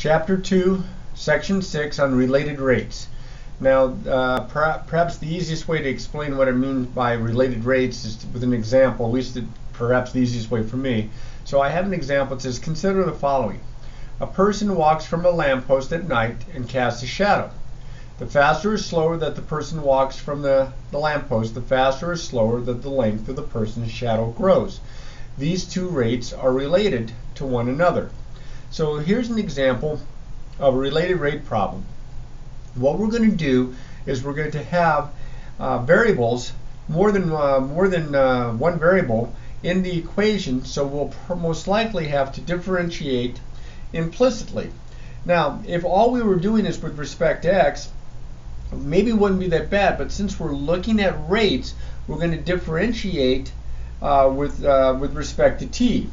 Chapter 2, Section 6 on related rates. Now, perhaps the easiest way to explain what I mean by related rates is with an example, at least perhaps the easiest way for me. So I have an example. It says, consider the following. A person walks from a lamppost at night and casts a shadow. The faster or slower that the person walks from the lamppost, the faster or slower that the length of the person's shadow grows. These two rates are related to one another. So here's an example of a related rate problem. What we're going to do is we're going to have variables, more than one variable in the equation, so we'll most likely have to differentiate implicitly. Now, if all we were doing is with respect to x, maybe it wouldn't be that bad, but since we're looking at rates, we're going to differentiate with respect to t.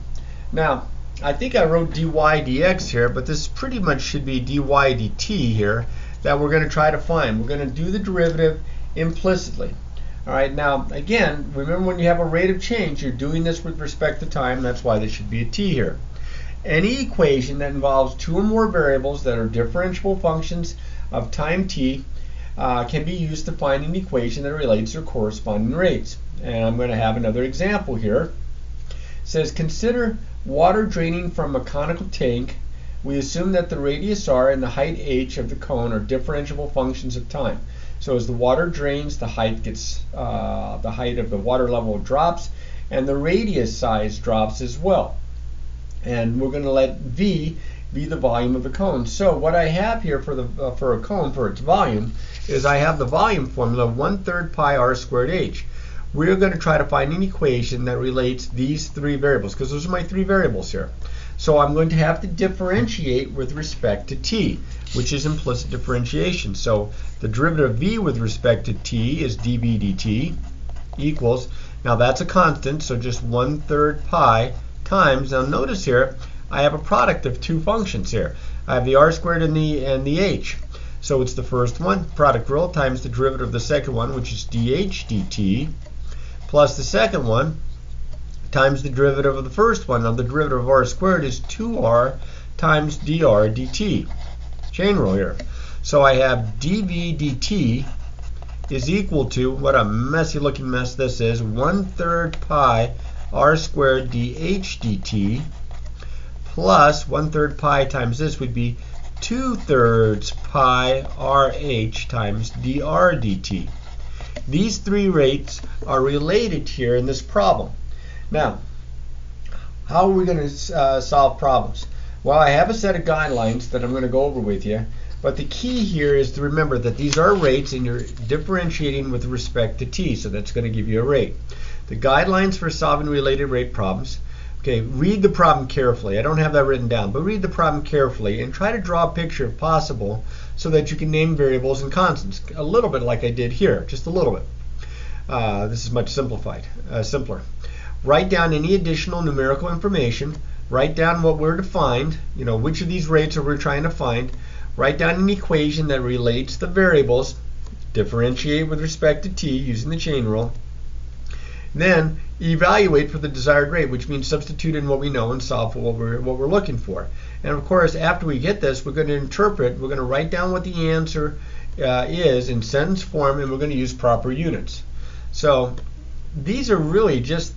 Now, I think I wrote dy dx here, but this pretty much should be dy dt here that we're going to try to find. We're going to do the derivative implicitly. All right, now again, remember when you have a rate of change, you're doing this with respect to time. That's why there should be a t here. Any equation that involves two or more variables that are differentiable functions of time t can be used to find an equation that relates their corresponding rates. And I'm going to have another example here. It says, consider water draining from a conical tank. We assume that the radius r and the height h of the cone are differentiable functions of time. So as the water drains, the height of the water level drops, and the radius size drops as well. And we're going to let v be the volume of the cone. So what I have here for a cone, for its volume, is I have the volume formula of 1/3 pi r squared h. We're going to try to find an equation that relates these three variables, because those are my three variables here. So I'm going to have to differentiate with respect to t, which is implicit differentiation. So the derivative of v with respect to t is dv dt equals, now that's a constant, so just 1/3 pi times, now notice here, I have a product of two functions here. I have the r squared and the h. So it's the first one, product rule, times the derivative of the second one, which is dh dt, plus the second one times the derivative of the first one. Now the derivative of r squared is 2r times dr dt. Chain rule here. So I have dv dt is equal to, what a messy looking mess this is, 1/3 pi r squared dh dt plus 1/3 pi times this would be 2/3 pi rh times dr dt. These three rates are related here in this problem. Now, how are we going to solve problems? Well, I have a set of guidelines that I'm going to go over with you, but the key here is to remember that these are rates and you're differentiating with respect to t, so that's going to give you a rate. The guidelines for solving related rate problems. Okay, read the problem carefully. I don't have that written down, but read the problem carefully and try to draw a picture if possible so that you can name variables and constants. A little bit like I did here, just a little bit. This is much simpler. Write down any additional numerical information. Write down what we're to find, which of these rates are we trying to find. Write down an equation that relates the variables. Differentiate with respect to t using the chain rule. Then evaluate for the desired rate, which means substitute in what we know and solve for what we're looking for. And of course, after we get this, we're going to interpret, we're going to write down what the answer is in sentence form, and we're going to use proper units. So these are really just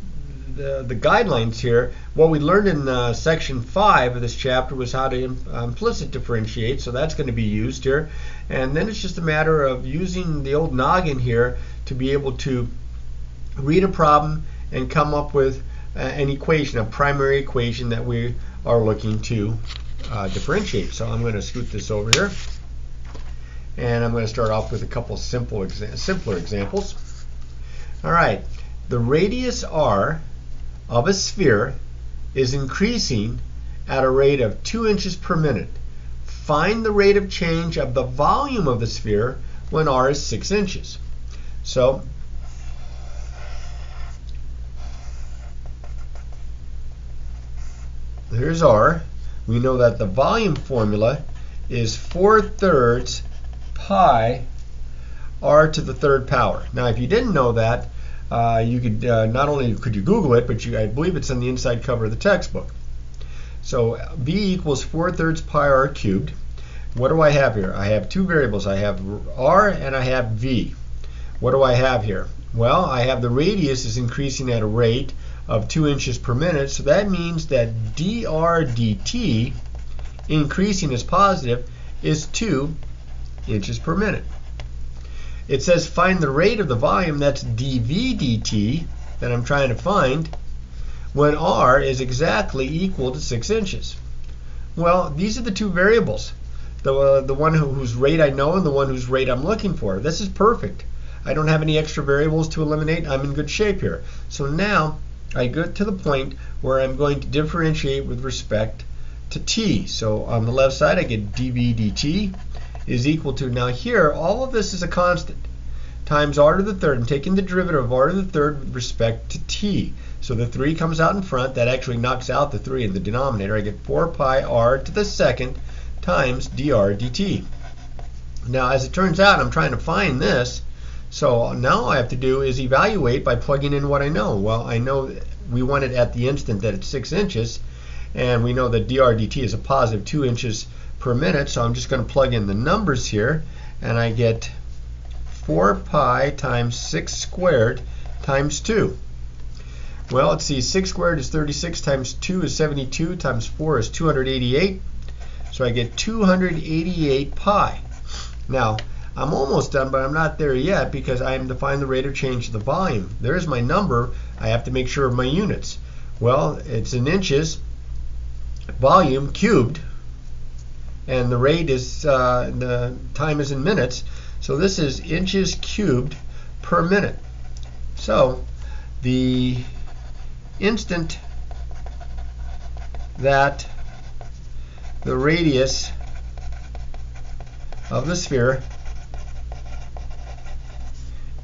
the guidelines here. What we learned in section 5 of this chapter was how to implicit differentiate, so that's going to be used here. And then it's just a matter of using the old noggin here to be able to read a problem and come up with an equation, a primary equation that we are looking to differentiate. So I'm going to scoot this over here, and I'm going to start off with a couple simpler examples. All right, the radius r of a sphere is increasing at a rate of 2 inches per minute. Find the rate of change of the volume of the sphere when r is 6 inches. So here's r. We know that the volume formula is 4/3 pi r to the third power. Now, if you didn't know that, you could not only could you Google it, but I believe it's on the inside cover of the textbook. So V equals 4/3 pi r cubed. What do I have here? I have two variables. I have r and I have v. What do I have here? Well, I have the radius is increasing at a rate of 2 inches per minute, so that means that dr dt, increasing is positive, is 2 inches per minute. It says find the rate of the volume, that's dv dt, that I'm trying to find, when r is exactly equal to 6 inches. Well, these are the two variables. The one whose rate I know and the one whose rate I'm looking for. This is perfect. I don't have any extra variables to eliminate. I'm in good shape here. So now I get to the point where I'm going to differentiate with respect to t. So on the left side I get dv dt is equal to, now here all of this is a constant, times r to the third. I'm taking the derivative of r to the third with respect to t. So the 3 comes out in front. That actually knocks out the 3 in the denominator. I get 4 pi r to the second times dr dt. Now as it turns out, I'm trying to find this. So now all I have to do is evaluate by plugging in what I know. Well, I know we want it at the instant that it's 6 inches, and we know that dr dt is a positive 2 inches per minute, so I'm just going to plug in the numbers here, and I get 4 pi times 6 squared times 2. Well, let's see, 6 squared is 36 times 2 is 72 times 4 is 288. So I get 288 pi. Now, I'm almost done, but I'm not there yet because I am to find the rate of change of the volume. There's my number. I have to make sure of my units. Well, it's in inches, volume cubed, and the rate is, the time is in minutes. So this is inches cubed per minute. So the instant that the radius of the sphere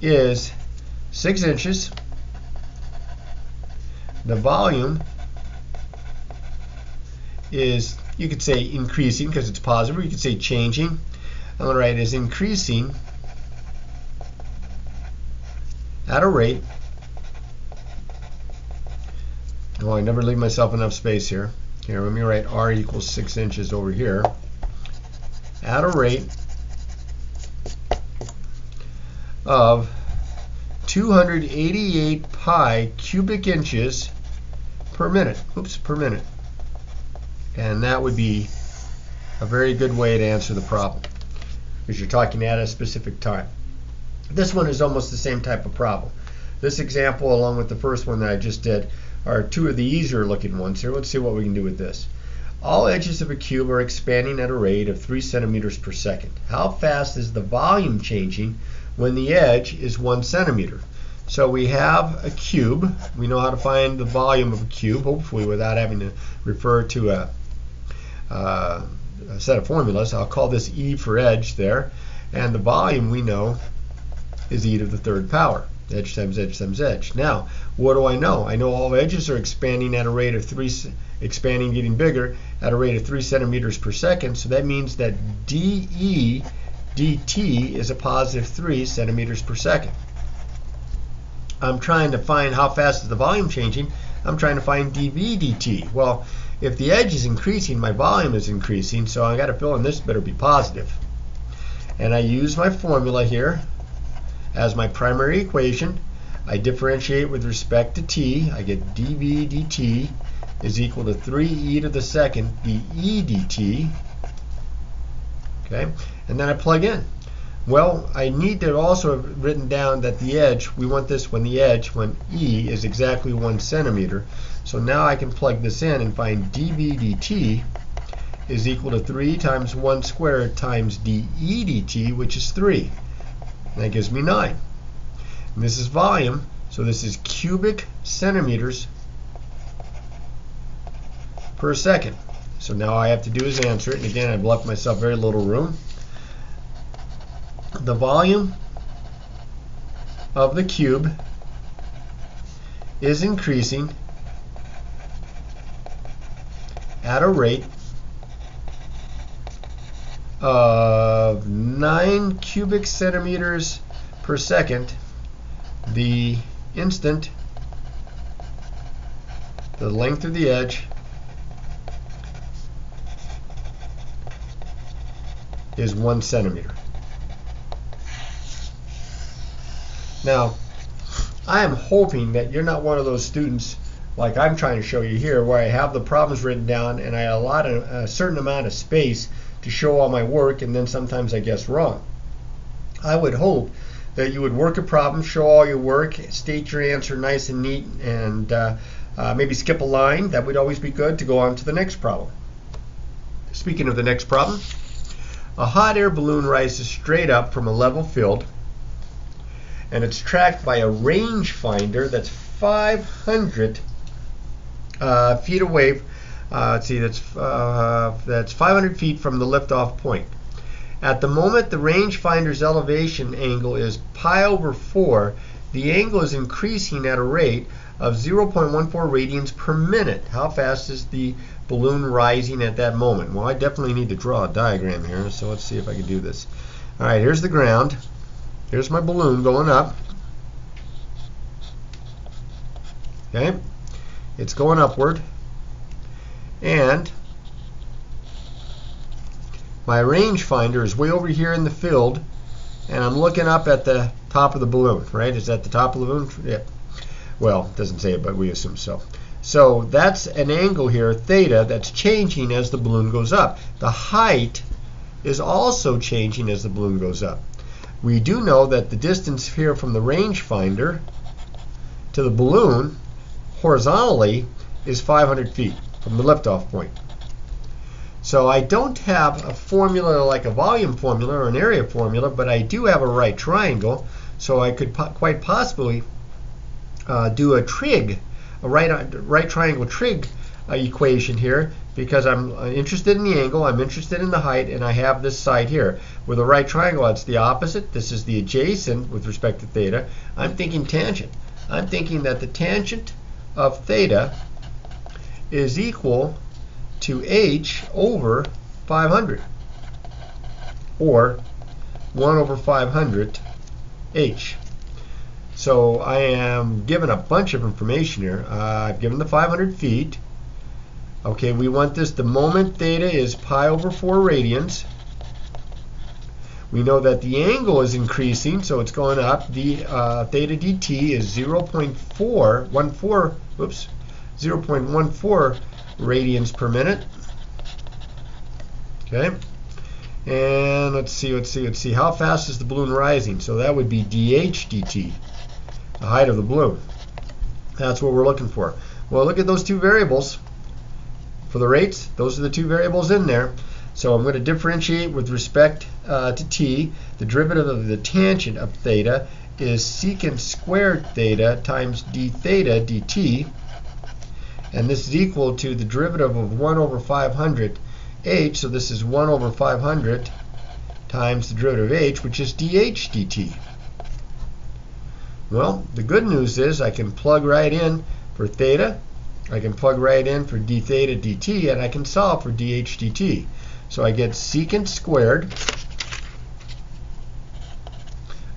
is 6 inches, the volume is, you could say increasing because it's positive, or you could say changing. I'm going to write is increasing at a rate, oh, I never leave myself enough space here. Here, let me write r equals 6 inches over here, at a rate of 288 pi cubic inches per minute. Oops, per minute. And that would be a very good way to answer the problem, because you're talking at a specific time. This one is almost the same type of problem. This example, along with the first one that I just did, are two of the easier looking ones here. Let's see what we can do with this. All edges of a cube are expanding at a rate of 3 centimeters per second. How fast is the volume changing when the edge is 1 centimeter? So we have a cube. We know how to find the volume of a cube, hopefully without having to refer to a set of formulas. I'll call this E for edge there. And the volume we know is e to the third power. Edge times edge times edge. Now, what do I know? I know all edges are expanding at a rate of getting bigger at a rate of 3 centimeters per second. So that means that dE dt is a positive 3 centimeters per second. I'm trying to find how fast is the volume changing. I'm trying to find dV dt. Well, if the edge is increasing, my volume is increasing, so I got to fill in this better be positive. And I use my formula here as my primary equation. I differentiate with respect to t. I get dV dt is equal to 3e to the second dE dt. Okay, and then I plug in. Well, I need to also have written down that the edge, we want this when E is exactly 1 centimeter. So now I can plug this in and find dV dt is equal to 3 times 1 squared times dE dt, which is 3. And that gives me 9. And this is volume, so this is cubic centimeters per second. So now all I have to do is answer it. And again, I've left myself very little room. The volume of the cube is increasing at a rate of 9 cubic centimeters per second the instant the length of the edge is 1 centimeter. Now, I am hoping that you're not one of those students like I'm trying to show you here, where I have the problems written down and I allot a certain amount of space to show all my work, and then sometimes I guess wrong. I would hope that you would work a problem, show all your work, state your answer nice and neat, and maybe skip a line. That would always be good to go on to the next problem. Speaking of the next problem, a hot air balloon rises straight up from a level field, and it's tracked by a rangefinder that's 500 feet away. Let's see, that's 500 feet from the liftoff point. At the moment the rangefinder's elevation angle is pi over 4, the angle is increasing at a rate of 0.14 radians per minute. How fast is the balloon rising at that moment? Well, I definitely need to draw a diagram here, so let's see if I can do this. All right, here's the ground. Here's my balloon going up. Okay, it's going upward, and my rangefinder is way over here in the field, and I'm looking up at the top of the balloon, right? Is that the top of the balloon? Yeah. Well, it doesn't say it, but we assume so. So that's an angle here, theta, that's changing as the balloon goes up. The height is also changing as the balloon goes up. We do know that the distance here from the rangefinder to the balloon horizontally is 500 feet from the liftoff point. So I don't have a formula like a volume formula or an area formula, but I do have a right triangle, so I could quite possibly do a trig, a right triangle trig equation here, because I'm interested in the angle, I'm interested in the height, and I have this side here. With a right triangle, it's the opposite. This is the adjacent with respect to theta. I'm thinking tangent. I'm thinking that the tangent of theta is equal to h over 500, or 1 over 500 h. So I am given a bunch of information here. I've given the 500 feet. Okay, we want this. The moment theta is pi over 4 radians. We know that the angle is increasing, so it's going up. The theta dt is 0.14 radians per minute. Okay, and let's see. How fast is the balloon rising? So that would be dh dt, the height of the balloon. That's what we're looking for. Well, look at those two variables. For the rates, those are the two variables in there. So I'm going to differentiate with respect to t. The derivative of the tangent of theta is secant squared theta times d theta dt. And this is equal to the derivative of 1 over 500 h. So this is 1 over 500 times the derivative of h, which is dh dt. Well, the good news is I can plug right in for theta. I can plug right in for d theta dt, and I can solve for dh dt. So I get secant squared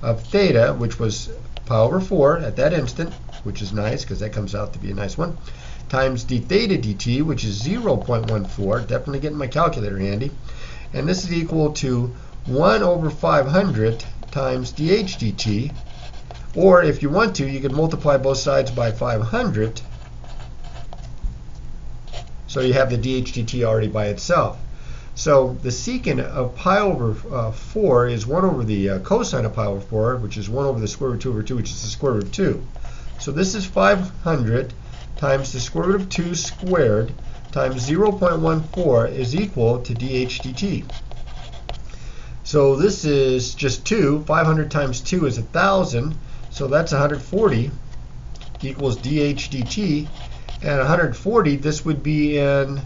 of theta, which was pi over 4 at that instant, which is nice because that comes out to be a nice one, times d theta dt, which is 0.14, definitely getting my calculator handy, and this is equal to 1 over 500 times dh dt, or if you want to, you can multiply both sides by 500, so you have the dh dt already by itself. So the secant of pi over 4 is 1 over the cosine of pi over 4, which is 1 over the square root of 2 over 2, which is the square root of 2. So this is 500 times the square root of 2 squared times 0.14 is equal to dh dt. So this is just 2. 500 times 2 is 1,000. So that's 140 equals dh dt. And 140, this would be in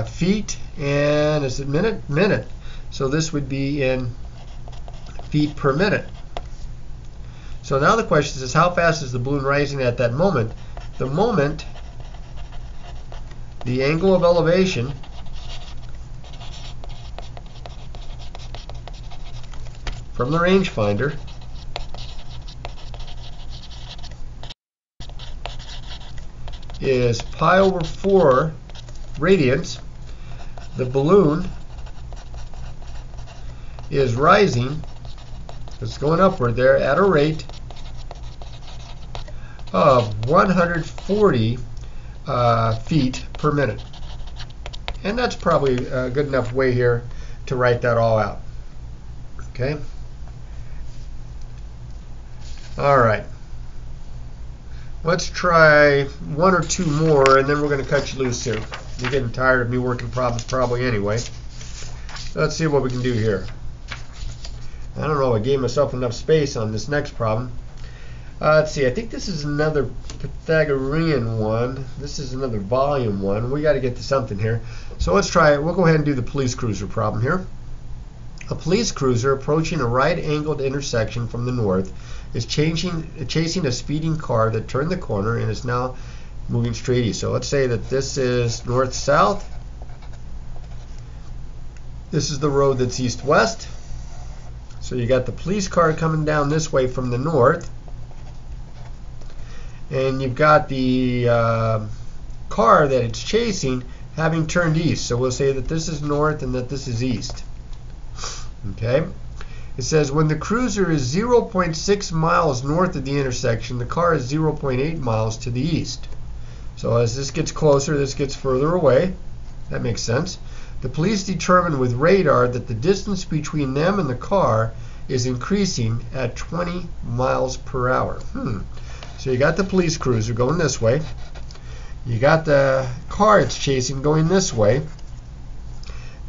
feet, and is it minute? Minute. So this would be in feet per minute. So now the question is, how fast is the balloon rising at that moment? The moment the angle of elevation from the rangefinder is pi over 4 radians, the balloon is rising. It's going upward there at a rate of 140 feet per minute. And that's probably a good enough way here to write that all out. Okay? All right. Let's try one or two more, and then we're going to cut you loose here. You're getting tired of me working problems probably anyway. Let's see what we can do here. I don't know, I gave myself enough space on this next problem. Let's see, I think this is another Pythagorean one. This is another volume one. We got to get to something here. So let's try it. We'll go ahead and do the police cruiser problem here. A police cruiser approaching a right-angled intersection from the north is chasing a speeding car that turned the corner and is now moving straight east. So let's say that this is north-south. This is the road that's east-west. So you got the police car coming down this way from the north. And you've got the car that it's chasing having turned east. So we'll say that this is north and that this is east. Okay? It says when the cruiser is 0.6 miles north of the intersection, the car is 0.8 miles to the east. So as this gets closer, this gets further away. That makes sense. The police determine with radar that the distance between them and the car is increasing at 20 miles per hour. So you got the police cruiser going this way. You got the car it's chasing going this way.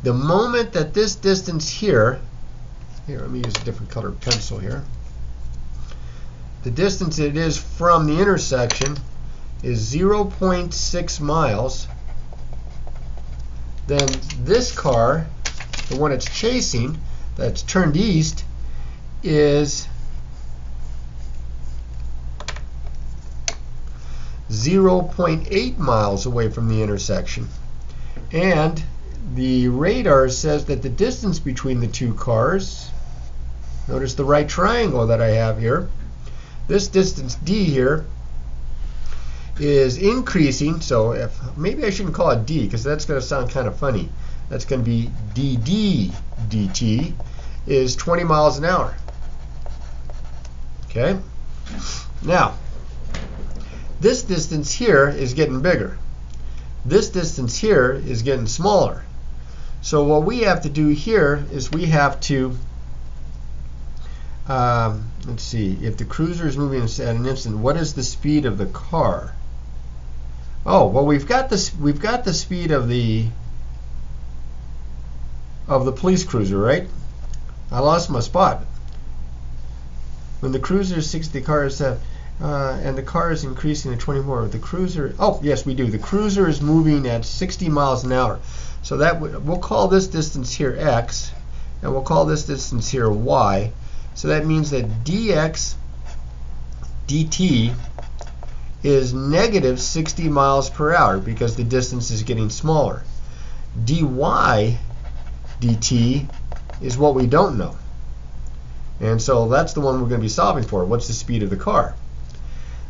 The moment that this distance here, let me use a different colored pencil here. The distance it is from the intersection is 0.6 miles. Then this car, the one it's chasing, that's turned east, is 0.8 miles away from the intersection. And the radar says that the distance between the two cars, notice the right triangle that I have here, this distance d here is increasing. So maybe I shouldn't call it d because that's going to sound kind of funny. That's going to be dd dt is 20 miles an hour. Okay? Now, this distance here is getting bigger. This distance here is getting smaller. So what we have to do here is we have to, let's see, if the cruiser is moving at an instant, what is the speed of the car? Oh, well, we've got the speed of the police cruiser, right? I lost my spot. When the cruiser is 60, the car is 7, and the car is increasing at 20 more. The cruiser, oh yes, we do. The cruiser is moving at 60 miles an hour. So that we'll call this distance here x, and we'll call this distance here y. So that means that dx dt is negative 60 miles per hour because the distance is getting smaller. Dy dt is what we don't know. And so that's the one we're going to be solving for. What's the speed of the car?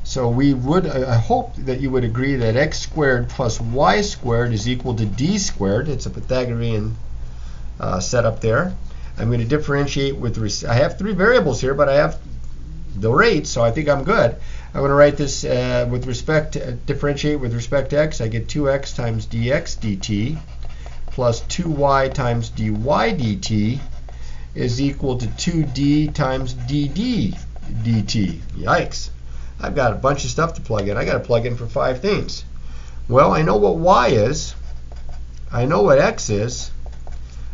So we would, I hope that you would agree that x squared plus y squared is equal to d squared. It's a Pythagorean setup there. I'm going to differentiate with, I have three variables here, but I have the rate, so I think I'm good. I'm going to write this with respect to, differentiate with respect to x. I get 2x times dx dt plus 2y times dy dt is equal to 2d times dd dt. Yikes. I've got a bunch of stuff to plug in. I got to plug in for 5 things. Well, I know what y is. I know what x is.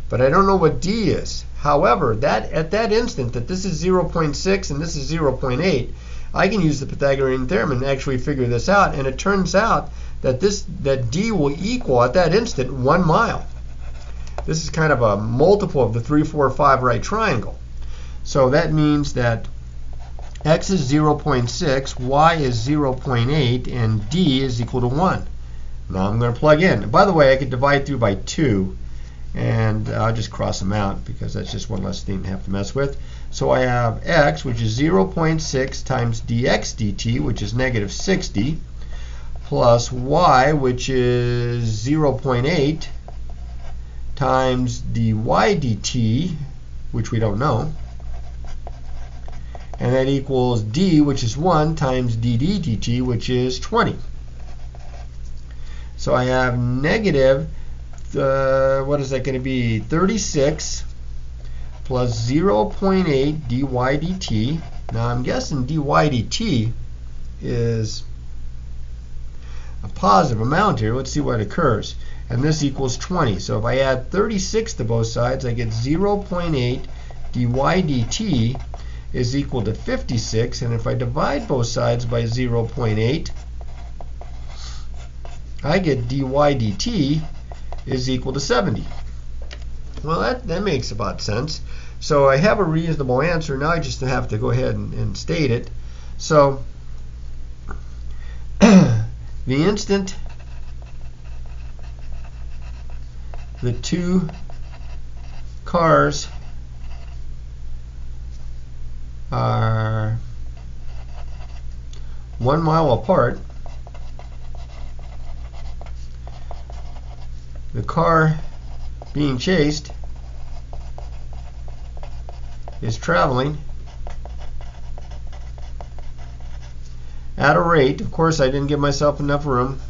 But I don't know what d is. However, at that instant that this is 0.6 and this is 0.8, I can use the Pythagorean theorem and actually figure this out. And it turns out that that d will equal at that instant 1 mile. This is kind of a multiple of the 3, 4, 5 right triangle. So that means that x is 0.6, y is 0.8, and d is equal to 1. Now I'm going to plug in. And by the way, I could divide through by 2, and I'll just cross them out because that's just one less thing to have to mess with. So I have x, which is 0.6 times dx dt, which is negative 60, plus y, which is 0.8 times dy dt, which we don't know. And that equals d, which is 1, times dd dt, which is 20. So I have negative, what is that going to be? 36 plus 0.8 dy dt. Now I'm guessing dy dt is a positive amount here. Let's see what occurs. And this equals 20. So if I add 36 to both sides, I get 0.8 dy dt is equal to 56. And if I divide both sides by 0.8, I get dy dt is equal to 70. Well, that makes about sense. So I have a reasonable answer. Now I just have to go ahead and state it. So the instant the two cars are 1 mile apart, the car being chased is traveling at a rate, of course I didn't give myself enough room,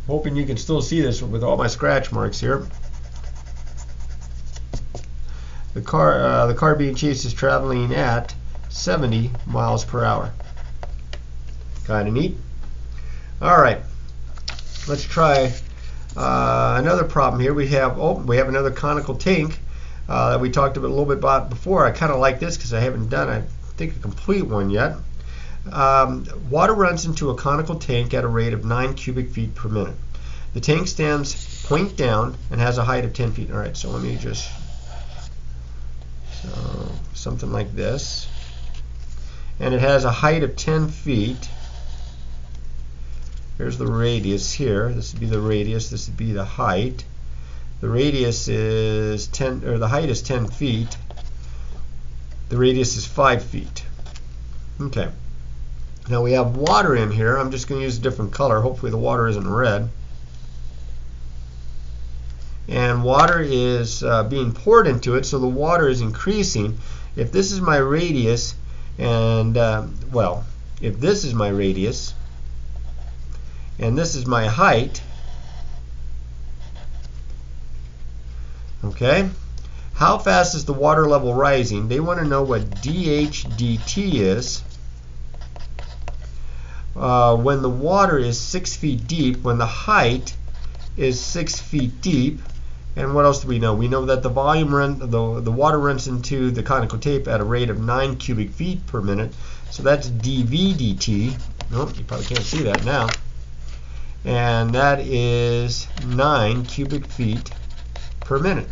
hoping you can still see this with all my scratch marks here. The car being chased is traveling at 70 miles per hour. Kind of neat. All right, let's try another problem here. We have another conical tank that we talked a little bit about before. I kind of like this because I haven't done, I think, a complete one yet. Water runs into a conical tank at a rate of 9 cubic feet per minute. The tank stands point down and has a height of 10 feet. All right, so let me just, so something like this. And it has a height of 10 feet. Here's the radius here. This would be the radius. This would be the height. The radius is 10, or the height is 10 feet. The radius is 5 feet. Okay. Now we have water in here. I'm just going to use a different color. Hopefully the water isn't red. And water is being poured into it, so the water is increasing. If this is my radius, and well, if this is my radius, and this is my height, okay, how fast is the water level rising? They want to know what dH dt is when the water is 6 feet deep, when the height is 6 feet deep. And what else do we know? We know that the water runs into the conical tape at a rate of 9 cubic feet per minute. So that's dV dt. Nope, you probably can't see that now. And that is 9 cubic feet per minute.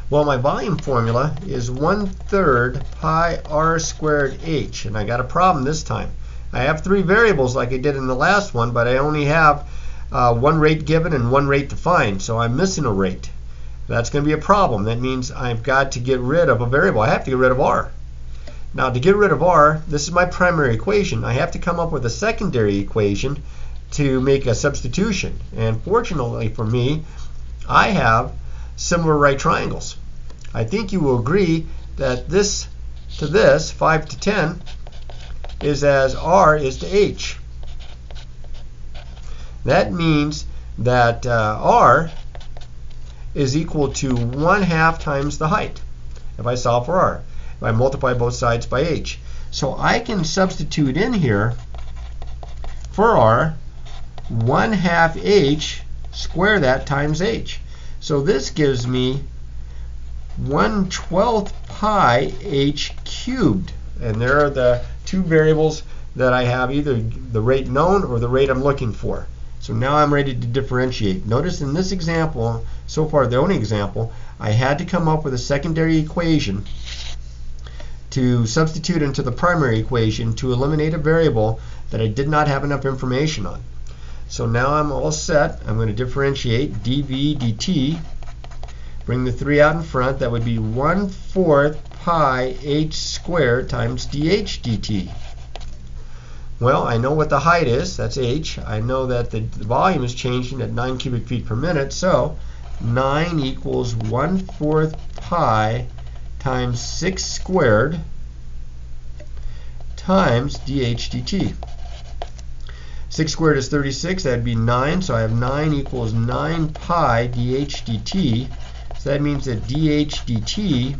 Well, my volume formula is 1/3 pi r squared h. And I got a problem this time. I have 3 variables like I did in the last one, but I only have one rate given and one rate defined, so I'm missing a rate. That's going to be a problem. That means I've got to get rid of a variable. I have to get rid of r. Now, to get rid of r, this is my primary equation. I have to come up with a secondary equation to make a substitution. And fortunately for me, I have similar right triangles. I think you will agree that this to this, 5 to 10, is as r is to h. That means that r is equal to 1/2 times the height if I solve for r, if I multiply both sides by h. So I can substitute in here for r 1/2 h, square that times h. So this gives me 1/12 pi h cubed. And there are the 2 variables that I have, either the rate known or the rate I'm looking for. So now I'm ready to differentiate. Notice in this example, so far the only example, I had to come up with a secondary equation to substitute into the primary equation to eliminate a variable that I did not have enough information on. So now I'm all set. I'm going to differentiate dV dt. Bring the 3 out in front. That would be 1/4 pi h squared times dH dt. Well, I know what the height is, that's h. I know that the volume is changing at 9 cubic feet per minute, so 9 equals 1/4 pi times 6 squared times dH dt. 6 squared is 36, that'd be 9, so I have 9 equals 9 pi dH dt. So that means that dH dt,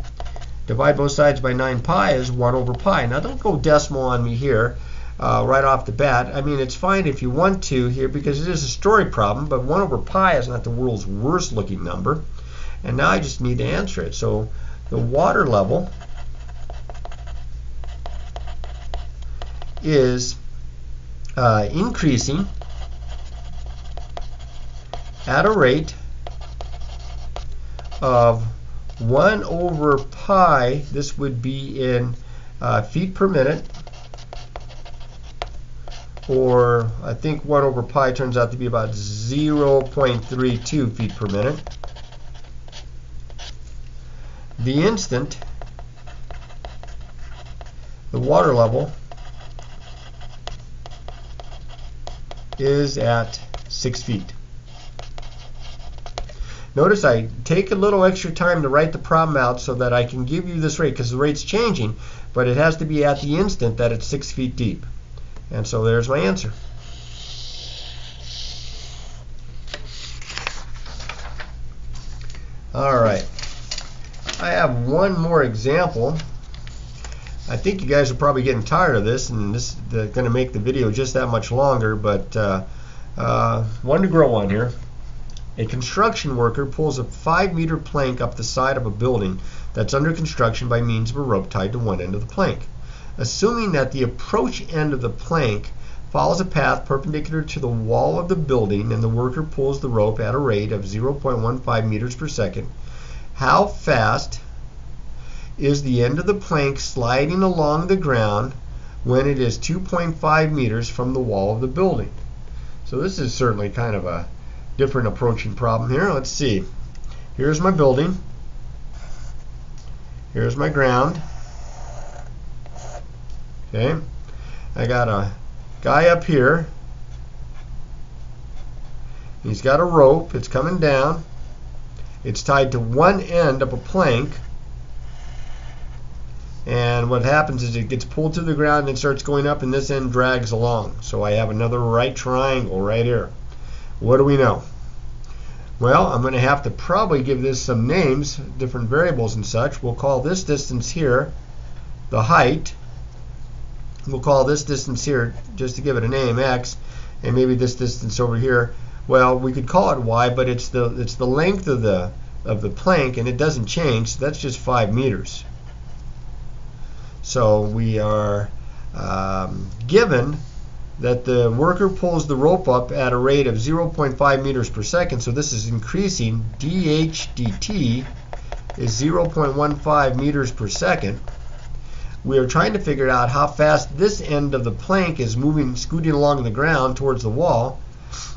divide both sides by 9 pi, is 1 over pi. Now don't go decimal on me here right off the bat. I mean, it's fine if you want to here because it is a story problem, but 1 over pi is not the world's worst looking number. And now I just need to answer it. So the water level is increasing at a rate of 1 over pi, this would be in feet per minute, or I think 1 over pi turns out to be about 0.32 feet per minute. The instant the water level is at 6 feet. Notice I take a little extra time to write the problem out so that I can give you this rate, because the rate's changing, but it has to be at the instant that it's 6 feet deep. And so there's my answer. Alright, I have one more example. I think you guys are probably getting tired of this, and this is going to make the video just that much longer, but one to grow on here. A construction worker pulls a 5-meter plank up the side of a building that's under construction by means of a rope tied to one end of the plank. Assuming that the approach end of the plank follows a path perpendicular to the wall of the building and the worker pulls the rope at a rate of 0.15 meters per second, how fast is the end of the plank sliding along the ground when it is 2.5 meters from the wall of the building? So this is certainly kind of a different approaching problem here. Let's see. Here's my building. Here's my ground. Okay. I got a guy up here. He's got a rope. It's coming down. It's tied to one end of a plank. And what happens is it gets pulled to the ground and starts going up, and this end drags along. So I have another right triangle right here. What do we know? Well, I'm going to have to probably give this some names, different variables and such. We'll call this distance here the height. We'll call this distance here, just to give it a name, x, and maybe this distance over here, well, we could call it y, but it's the length of the plank, and it doesn't change, so that's just 5 meters. So we are given that the worker pulls the rope up at a rate of 0.5 meters per second, so this is increasing. dH dt is 0.15 meters per second. We are trying to figure out how fast this end of the plank is moving, scooting along the ground towards the wall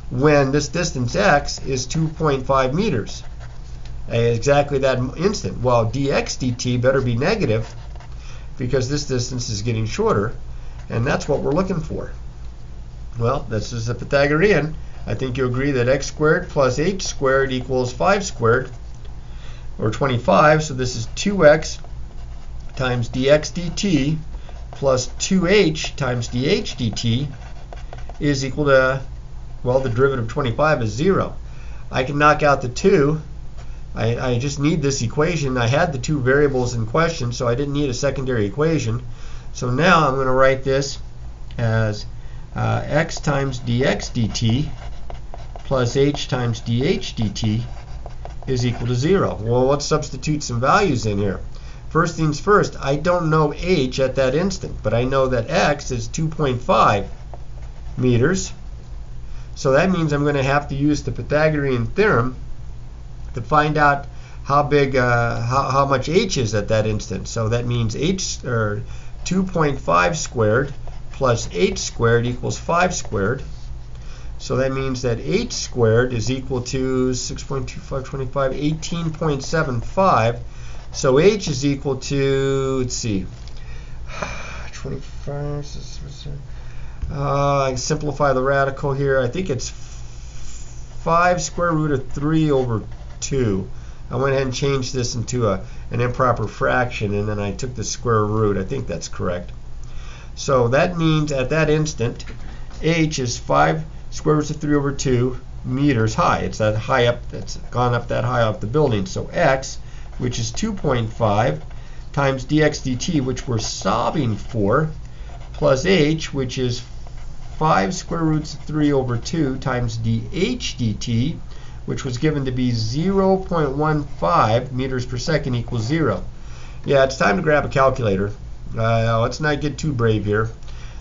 when this distance x is 2.5 meters. Exactly that instant. Well, dx dt better be negative because this distance is getting shorter, and that's what we're looking for. Well, this is a Pythagorean. I think you agree that x squared plus h squared equals 5 squared, or 25. So this is 2x times dx dt plus 2h times dh dt is equal to, well, the derivative of 25 is 0. I can knock out the 2. I just need this equation. I had the two variables in question, so I didn't need a secondary equation. So now I'm going to write this as x times dx dt plus h times dh dt is equal to 0. Well, let's substitute some values in here. First things first, I don't know h at that instant, but I know that x is 2.5 meters. So that means I'm going to have to use the Pythagorean theorem to find out how big, how much h is at that instant. So that means 2.5 squared plus h squared equals 5 squared. So that means that h squared is equal to 6.2525, 18.75. So h is equal to, let's see, 25. I simplify the radical here. I think it's 5 square root of 3 over 2. I went ahead and changed this into an improper fraction, and then I took the square root. I think that's correct. So that means at that instant, h is 5 square roots of 3 over 2 meters high. It's that high up, that's gone up that high off the building. So x, which is 2.5, times dx dt, which we're solving for, plus h, which is 5 square roots of 3 over 2 times dh dt, which was given to be 0.15 meters per second equals 0. Yeah, it's time to grab a calculator. Let's not get too brave here.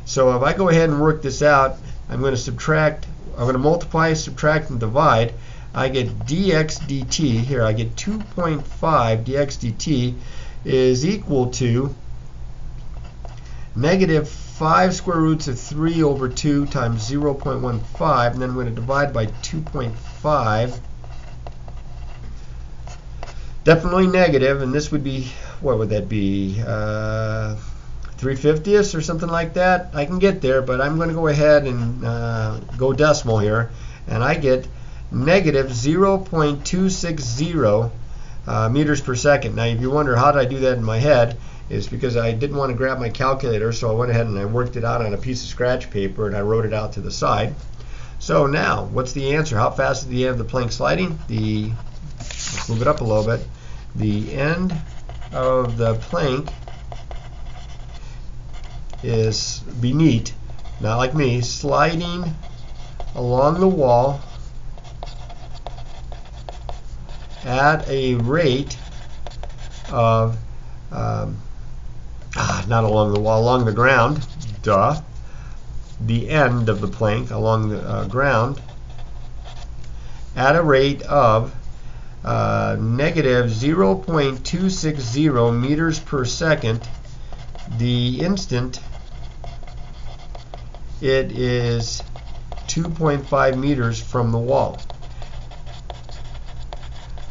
So if I go ahead and work this out, I'm going to subtract, I'm going to multiply, subtract, and divide. I get dx dt, here I get 2.5 dx dt is equal to negative 5 square roots of 3 over 2 times 0.15, and then I'm going to divide by 2.5. Definitely negative, and this would be, what would that be, 3/50ths or something like that? I can get there, but I'm going to go ahead and go decimal here, and I get negative 0.260 meters per second. Now, if you wonder how did I do that in my head, is because I didn't want to grab my calculator, so I went ahead and I worked it out on a piece of scratch paper and I wrote it out to the side. So now, what's the answer? How fast is the end of the plank sliding? Let's move it up a little bit. The end of the plank is, be neat, not like me, sliding along the wall at a rate of not along the wall, along the ground, duh, the end of the plank along the ground at a rate of negative 0.260 meters per second the instant it is 2.5 meters from the wall.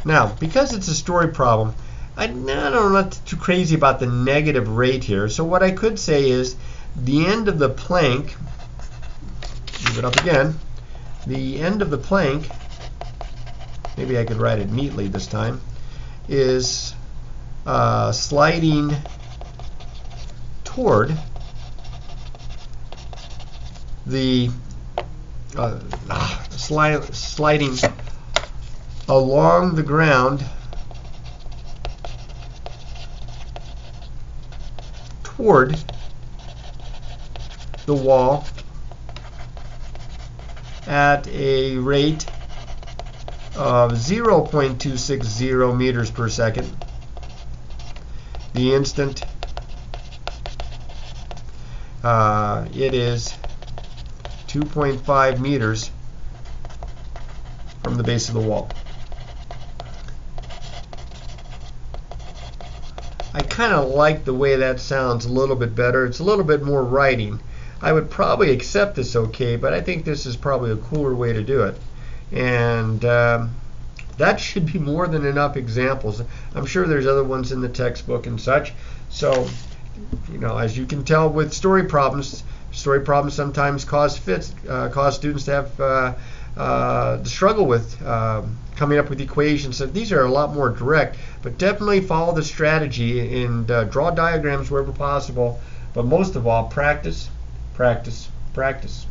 Now, because it's a story problem, I'm not too crazy about the negative rate here. So what I could say is the end of the plank, move it up again, the end of the plank, maybe I could write it neatly this time, is sliding toward the sliding along the ground toward the wall at a rate of 0.260 meters per second the instant it is 2.5 meters from the base of the wall. I kind of like the way that sounds a little bit better. It's a little bit more writing. I would probably accept this okay, but I think this is probably a cooler way to do it. And that should be more than enough examples. I'm sure there's other ones in the textbook and such. So, you know, as you can tell with story problems sometimes cause students to have to struggle with coming up with equations. So these are a lot more direct, but definitely follow the strategy and draw diagrams wherever possible. But most of all, practice, practice, practice.